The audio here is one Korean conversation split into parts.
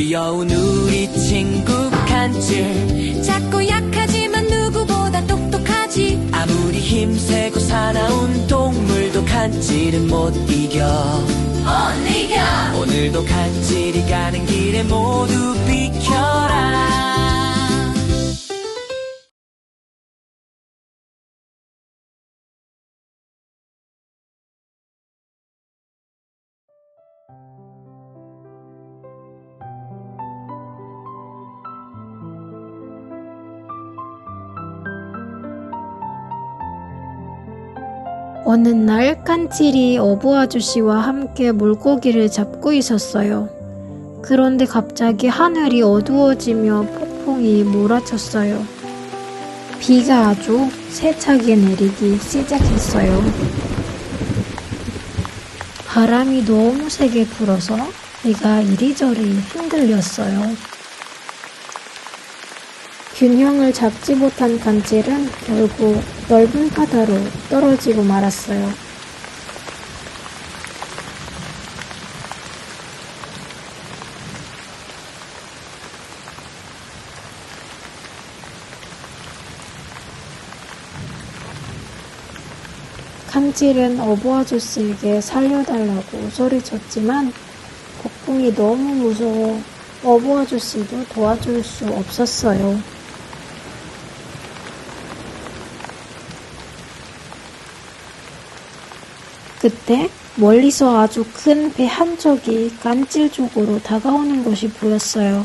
귀여운 우리 친구 간질. 작고 약하지만 누구보다 똑똑하지. 아무리 힘세고 사나운 동물도 간질은 못 이겨. 못 이겨. 오늘도 간질이 가는 길에 모두 비켜라. 어느 날 간질이 어부 아저씨와 함께 물고기를 잡고 있었어요. 그런데 갑자기 하늘이 어두워지며 폭풍이 몰아쳤어요. 비가 아주 세차게 내리기 시작했어요. 바람이 너무 세게 불어서 배가 이리저리 흔들렸어요. 균형을 잡지 못한 간질은 결국 넓은 바다로 떨어지고 말았어요. 간질은 어부 아저씨에게 살려달라고 소리쳤지만 폭풍이 너무 무서워 어부 아저씨도 도와줄 수 없었어요. 그때 멀리서 아주 큰 배 한 척이 간질 쪽으로 다가오는 것이 보였어요.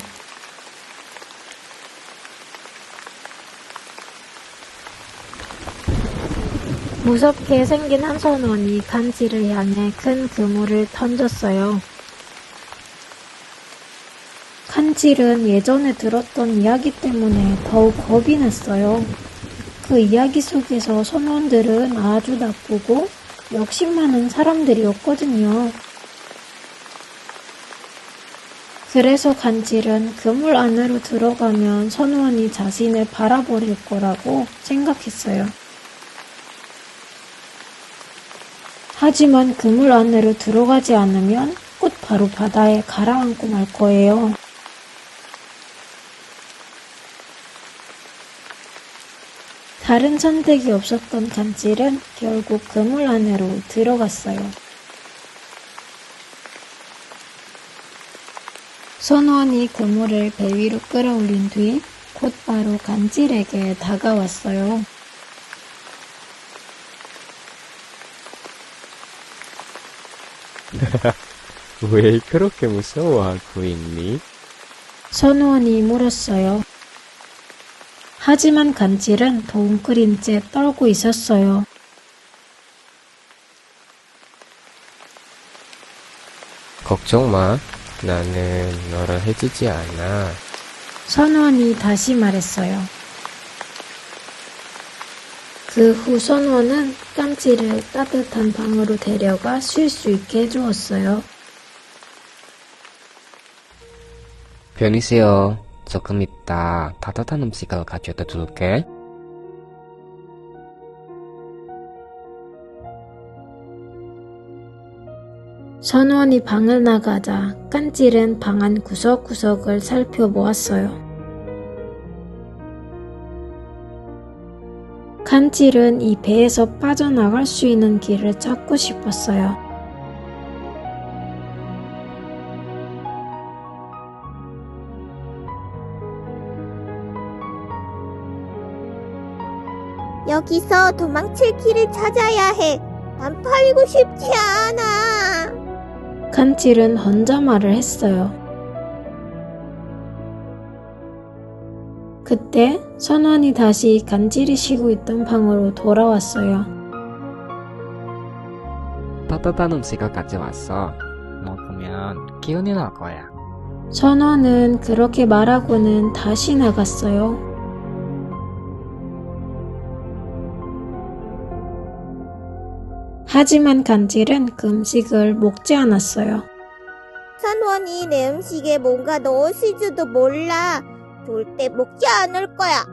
무섭게 생긴 한 선원이 간질을 향해 큰 그물을 던졌어요. 간질은 예전에 들었던 이야기 때문에 더욱 겁이 났어요. 그 이야기 속에서 선원들은 아주 나쁘고 욕심 많은 사람들이었거든요. 그래서 간질은 그물 안으로 들어가면 선원이 자신을 바라버릴 거라고 생각했어요. 하지만 그물 안으로 들어가지 않으면 곧바로 바다에 가라앉고 말 거예요. 다른 선택이 없었던 간질은 결국 그물 안으로 들어갔어요. 선원이 그물을 배 위로 끌어올린 뒤 곧바로 간질에게 다가왔어요. 왜 그렇게 무서워하고 있니? 선원이 물었어요. 하지만 간질은 덩그린 채 떨고 있었어요. 걱정 마. 나는 너를 해치지 않아. 선원이 다시 말했어요. 그 후 선원은 간질을 따뜻한 방으로 데려가 쉴 수 있게 해주었어요. 편히세요. 조금 있다 따뜻한 음식을 가져다 줄게. 선원이 방을 나가자 간질은 방 안 구석구석을 살펴보았어요. 간질은 이 배에서 빠져나갈 수 있는 길을 찾고 싶었어요. 여기서 도망칠 길을 찾아야 해. 난 팔고 싶지 않아. 간질은 혼자 말을 했어요. 그때 선원이 다시 간질이 쉬고 있던 방으로 돌아왔어요. 따뜻한 음식을 가져왔어. 먹으면 기운이 날 거야. 선원은 그렇게 말하고는 다시 나갔어요. 하지만 간질은 그 음식을 먹지 않았어요. 선원이 내 음식에 뭔가 넣었을지도 몰라. 절대 먹지 않을 거야.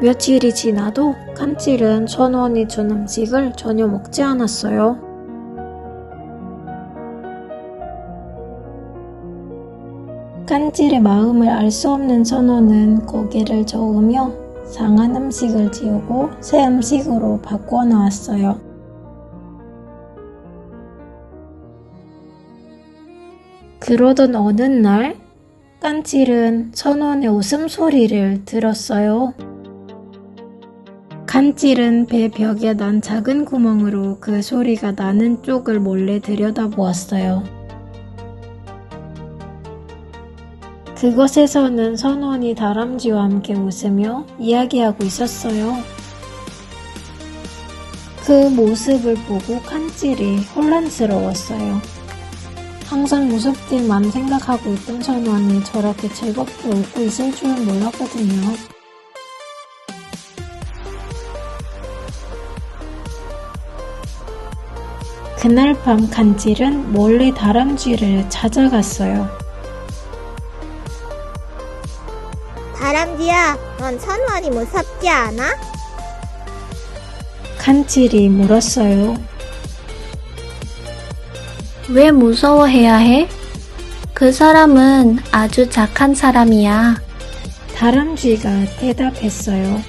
며칠이 지나도 간질은 선원이 준 음식을 전혀 먹지 않았어요. 깐찔의 마음을 알 수 없는 선호는 고개를 저으며 상한 음식을 지우고 새 음식으로 바꿔 놓았어요. 그러던 어느 날 깐찔은 선원의 웃음소리를 들었어요. 깐찔은 배 벽에 난 작은 구멍으로 그 소리가 나는 쪽을 몰래 들여다보았어요. 그곳에서는 선원이 다람쥐와 함께 웃으며 이야기하고 있었어요. 그 모습을 보고 깐찔이 혼란스러웠어요. 항상 무섭게만 생각하고 있던 선원이 저렇게 즐겁게 웃고 있을 줄은 몰랐거든요. 그날 밤 깐찔은 몰래 다람쥐를 찾아갔어요. 다람쥐야, 넌 선원이 무섭지 않아? 깐찔이 물었어요. 왜 무서워해야 해? 그 사람은 아주 착한 사람이야. 다람쥐가 대답했어요.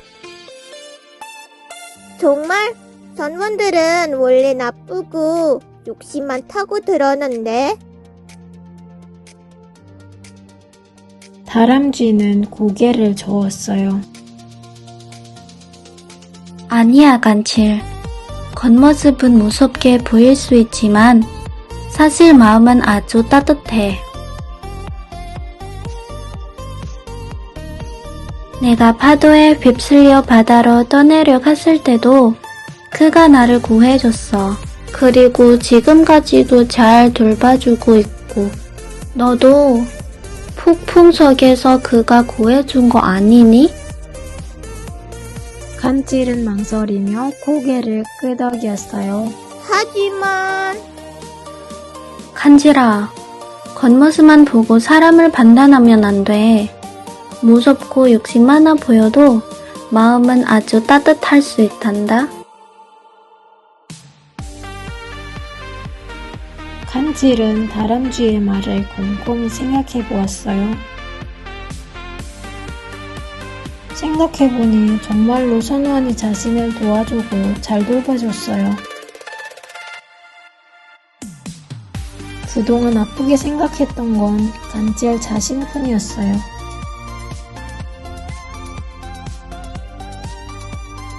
정말? 선원들은 원래 나쁘고 욕심 많다고 들었는데. 다람쥐는 고개를 저었어요. 아니야, 깐칠. 겉모습은 무섭게 보일 수 있지만 사실 마음은 아주 따뜻해. 내가 파도에 휩쓸려 바다로 떠내려갔을 때도 그가 나를 구해줬어. 그리고 지금까지도 잘 돌봐주고 있고, 너도 폭풍 속에서 그가 구해준 거 아니니? 깐찔은 망설이며 고개를 끄덕였어요. 하지만 깐질아, 겉모습만 보고 사람을 판단하면 안 돼. 무섭고 욕심 많아 보여도 마음은 아주 따뜻할 수 있단다. 깐찔은 다람쥐의 말을 곰곰이 생각해 보았어요. 생각해보니 정말로 선원이 자신을 도와주고 잘 돌봐줬어요. 그동안 나쁘게 생각했던 건 깐찔 자신뿐이었어요.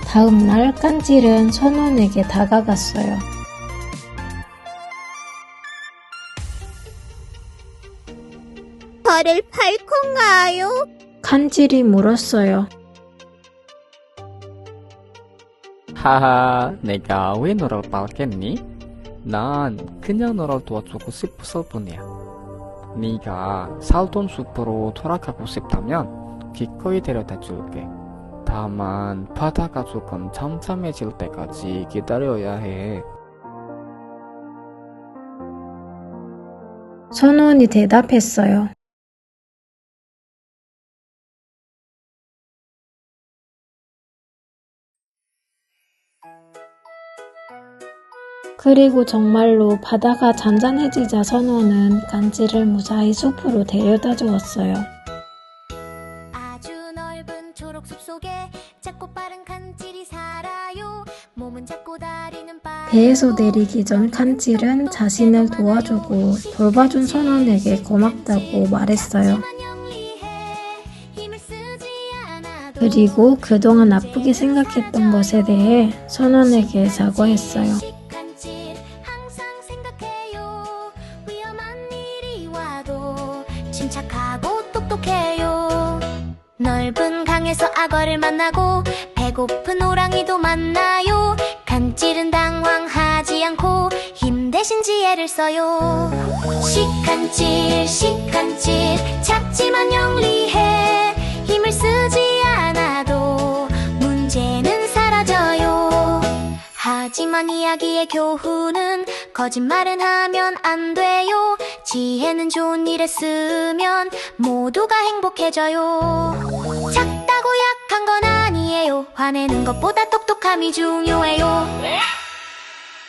다음 날 깐찔은 선원에게 다가갔어요. 저를 팔 건가요? 깐찔이 물었어요. 하하, 내가 왜 너를 밟겠니? 난 그냥 너를 도와주고 싶어서 뿐이야. 네가 살던 숲으로 돌아가고 싶다면 기꺼이 데려다 줄게. 다만 바다가 조금 잠잠해질 때까지 기다려야 해. 선원이 대답했어요. 그리고 정말로 바다가 잔잔해지자 선원은 깐찔을 무사히 숲으로 데려다 주었어요. 아주 넓은 초록숲 속에 작고 빠른 깐찔이 살아요. 몸은 작고 다리는 빠르고 배에서 내리기 전 깐찔은 자신을 도와주고 돌봐준 선원에게 고맙다고 말했어요. 그리고 그동안 나쁘게 생각했던 것에 대해 선원에게 사과했어요. 깐찔 항상 생각해요. 위험한 일이 와도 침착하고 똑똑해요. 넓은 강에서 악어를 만나고 배고픈 호랑이도 만나요. 깐찔은 당황하지 않고 힘 대신 지혜를 써요. 시칸찔 시칸찔 작지만 영리해. 힘을 쓰지 않아도 문제는 사라져요. 하지만 이야기의 교훈은 거짓말은 하면 안 돼요. 지혜는 좋은 일에 쓰면 모두가 행복해져요. 작다고 약한 건 아니에요. 화내는 것보다 똑똑함이 중요해요.